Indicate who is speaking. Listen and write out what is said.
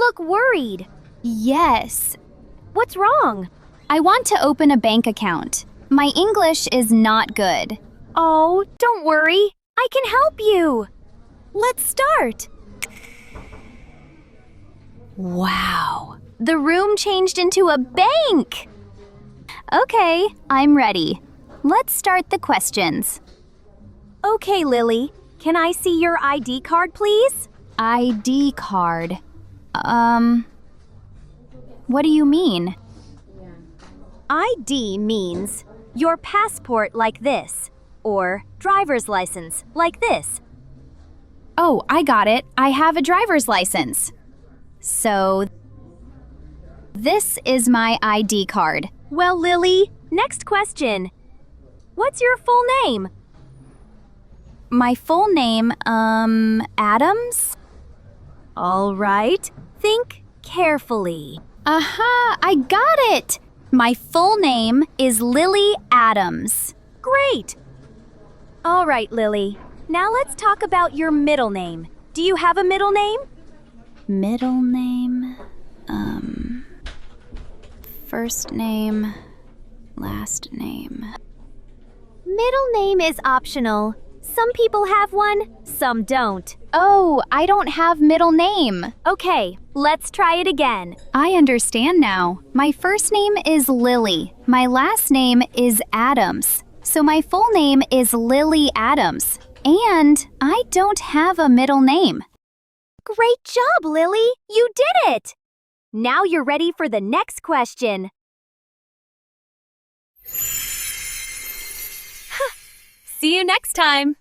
Speaker 1: look worried.
Speaker 2: Yes.
Speaker 1: What's wrong?
Speaker 2: I want to open a bank account. My English is not good.
Speaker 1: Oh, don't worry. I can help you. Let's start.
Speaker 2: Wow. The room changed into a bank. Okay, I'm ready. Let's start the questions.
Speaker 1: Okay, Lily. Can I see your ID card, please?
Speaker 2: ID card. What do you mean?
Speaker 1: ID means your passport like this, or driver's license like this.
Speaker 2: Oh, I got it. I have a driver's license. So, this is my ID card.
Speaker 1: Well, Lily, next question. What's your full name?
Speaker 2: My full name, Adams?
Speaker 1: All right. Think carefully.
Speaker 2: Aha, I got it! My full name is Lily Adams.
Speaker 1: Great. All right, Lily. Now let's talk about your middle name. Do you have a middle name?
Speaker 2: Middle name, first name, last name.
Speaker 1: Middle name is optional. Some people have one, some don't.
Speaker 2: Oh, I don't have middle name.
Speaker 1: Okay, let's try it again.
Speaker 2: I understand now. My first name is Lily. My last name is Adams. So my full name is Lily Adams. And I don't have a middle name.
Speaker 1: Great job, Lily! You did it! Now you're ready for the next question.
Speaker 3: See you next time!